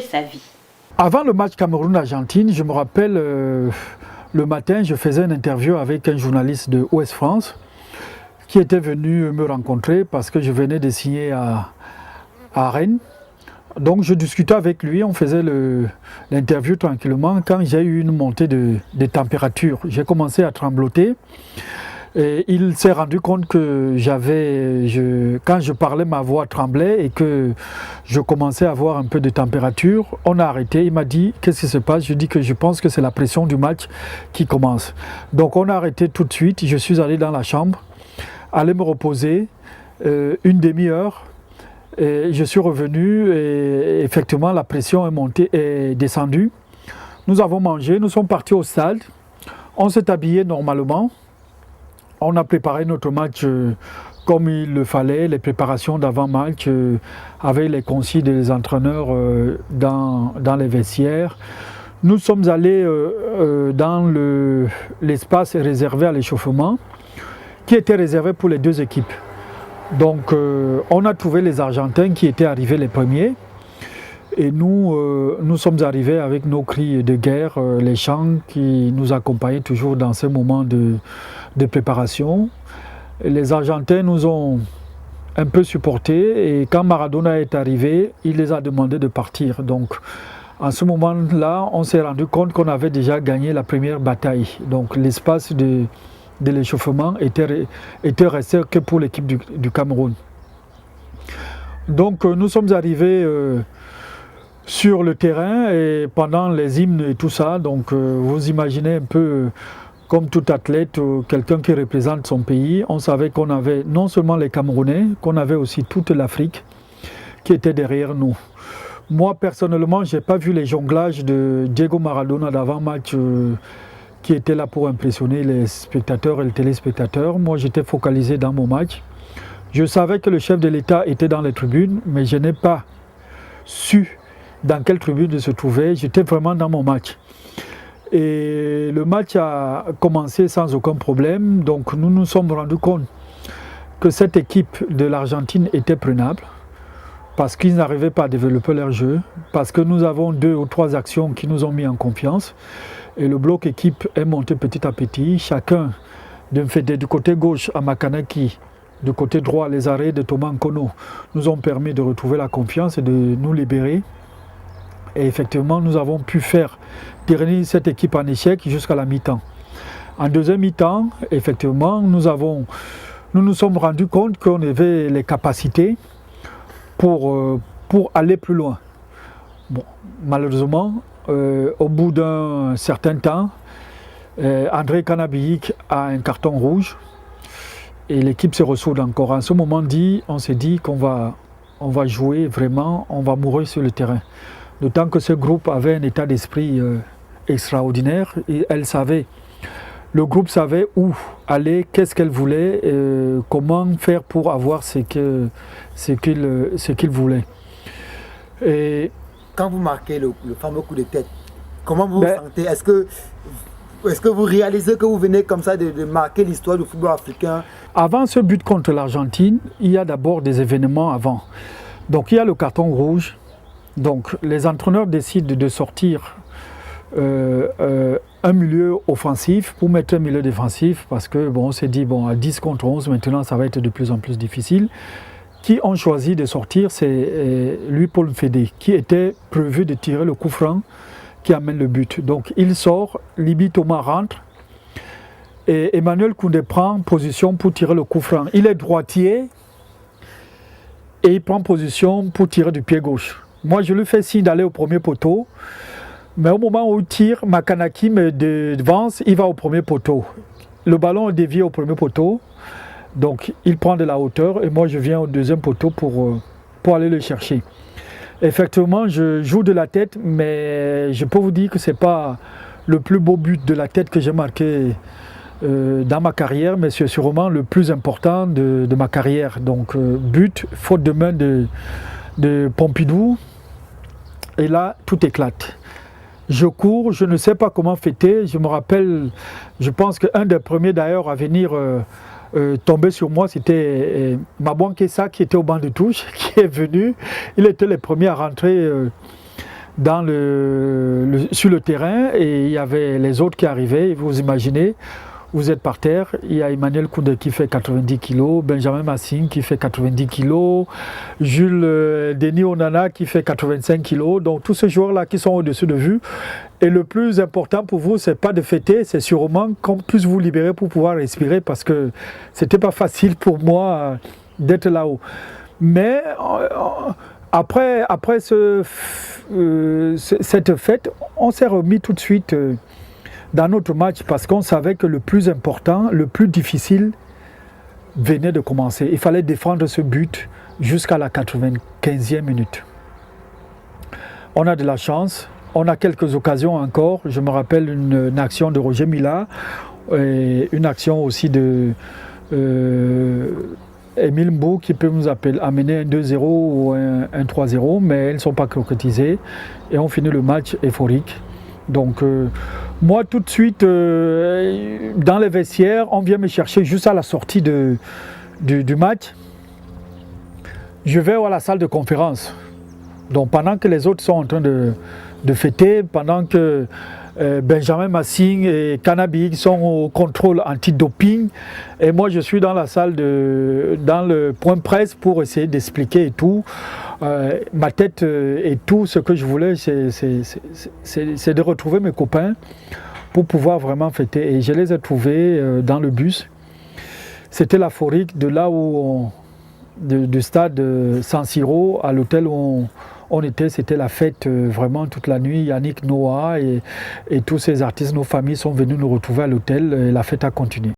sa vie. Avant le match Cameroun-Argentine, je me rappelle, le matin, je faisais une interview avec un journaliste de Ouest France qui était venu me rencontrer parce que je venais de signer à Rennes. Donc je discutais avec lui, on faisait l'interview tranquillement quand j'ai eu une montée de température. J'ai commencé à trembloter. Et il s'est rendu compte que quand je parlais, ma voix tremblait et que je commençais à avoir un peu de température. On a arrêté, il m'a dit qu'est-ce qui se passe. Je dis que je pense que c'est la pression du match qui commence. Donc on a arrêté tout de suite, je suis allé dans la chambre, aller me reposer une demi-heure. Et je suis revenu et effectivement la pression est montée et descendue. Nous avons mangé, nous sommes partis au stade, on s'est habillé normalement. On a préparé notre match comme il le fallait, les préparations d'avant-match avec les consignes des entraîneurs dans les vestiaires. Nous sommes allés dans l'espace réservé à l'échauffement qui était réservé pour les deux équipes. Donc on a trouvé les Argentins qui étaient arrivés les premiers. Et nous sommes arrivés avec nos cris de guerre, les chants qui nous accompagnaient toujours dans ces moments de préparation. Et les Argentins nous ont un peu supportés et quand Maradona est arrivé, il les a demandé de partir. Donc en ce moment-là, on s'est rendu compte qu'on avait déjà gagné la première bataille. Donc l'espace de l'échauffement était resté que pour l'équipe du Cameroun. Donc nous sommes arrivés sur le terrain et pendant les hymnes et tout ça, donc vous imaginez un peu comme tout athlète, quelqu'un qui représente son pays, on savait qu'on avait non seulement les Camerounais, qu'on avait aussi toute l'Afrique qui était derrière nous. Moi personnellement, je n'ai pas vu les jonglages de Diego Maradona d'avant-match qui étaient là pour impressionner les spectateurs et les téléspectateurs. Moi j'étais focalisé dans mon match. Je savais que le chef de l'État était dans les tribunes, mais je n'ai pas su dans quelle tribune il se trouvait. J'étais vraiment dans mon match. Et le match a commencé sans aucun problème. Donc nous nous sommes rendus compte que cette équipe de l'Argentine était prenable parce qu'ils n'arrivaient pas à développer leur jeu, parce que nous avons 2 ou 3 actions qui nous ont mis en confiance. Et le bloc équipe est monté petit à petit. Chacun du côté gauche à Makanaki, du côté droit les arrêts de Thomas Nkono nous ont permis de retrouver la confiance et de nous libérer. Et effectivement, nous avons pu faire terminer cette équipe en échec jusqu'à la mi-temps. En deuxième mi-temps, effectivement, nous nous sommes rendus compte qu'on avait les capacités pour aller plus loin. Bon, malheureusement, au bout d'un certain temps, André Canabillic a un carton rouge et l'équipe se ressoude encore. En ce moment, on s'est dit qu'on va jouer vraiment, on va mourir sur le terrain. D'autant que ce groupe avait un état d'esprit extraordinaire et le groupe savait où aller, qu'est-ce qu'elle voulait, comment faire pour avoir ce qu'il voulait. Et quand vous marquez le fameux coup de tête, comment vous vous sentez? Est-ce que vous réalisez que vous venez comme ça de marquer l'histoire du football africain? Avant ce but contre l'Argentine, il y a d'abord des événements avant. Donc il y a le carton rouge. Donc les entraîneurs décident de sortir un milieu offensif pour mettre un milieu défensif parce que on s'est dit à 10 contre 11 maintenant ça va être de plus en plus difficile. Qui ont choisi de sortir, c'est Louis-Paul Fédé qui était prévu de tirer le coup franc qui amène le but. Donc il sort, Libi Thomas rentre et Emmanuel Koundé prend position pour tirer le coup franc. Il est droitier et il prend position pour tirer du pied gauche. Moi, je lui fais signe d'aller au premier poteau, mais au moment où il tire, Makanaki me devance, il va au premier poteau. Le ballon est dévié au premier poteau, donc il prend de la hauteur et moi je viens au deuxième poteau pour aller le chercher. Effectivement, je joue de la tête, mais je peux vous dire que ce n'est pas le plus beau but de la tête que j'ai marqué dans ma carrière, mais c'est sûrement le plus important de ma carrière. Donc but, faute de main de Pompidou. Et là, tout éclate. Je cours, je ne sais pas comment fêter. Je me rappelle, je pense qu'un des premiers d'ailleurs à venir tomber sur moi, c'était Mabouan Kessa qui était au banc de touche, qui est venu. Il était le premier à rentrer sur le terrain et il y avait les autres qui arrivaient. Vous imaginez, vous êtes par terre, il y a Emmanuel Koundé qui fait 90 kg, Benjamin Massing qui fait 90 kg, Jules Denis Onana qui fait 85 kg. Donc tous ces joueurs-là qui sont au-dessus de vue. Et le plus important pour vous, c'est pas de fêter, c'est sûrement qu'on puisse vous libérer pour pouvoir respirer parce que c'était pas facile pour moi d'être là-haut. Mais après cette fête, on s'est remis tout de suite dans notre match parce qu'on savait que le plus important, le plus difficile venait de commencer. Il fallait défendre ce but jusqu'à la 95e minute. On a de la chance, on a quelques occasions encore. Je me rappelle une action de Roger Mila, et une action aussi de Émile Mbou qui peut nous amener un 2-0 ou un 3-0, mais elles ne sont pas concrétisées et on finit le match euphorique. Donc moi tout de suite dans les vestiaires, on vient me chercher juste à la sortie du match. Je vais à la salle de conférence. Donc pendant que les autres sont en train de fêter, pendant que Benjamin Massing et Canabi sont au contrôle anti-doping et moi je suis dans la salle dans le point presse pour essayer d'expliquer et tout. Ma tête et tout ce que je voulais c'est de retrouver mes copains pour pouvoir vraiment fêter et je les ai trouvés dans le bus. C'était l'euphorique de là où du stade San Siro à l'hôtel où on était, c'était la fête vraiment toute la nuit. Yannick Noah et tous ces artistes, nos familles sont venus nous retrouver à l'hôtel et la fête a continué.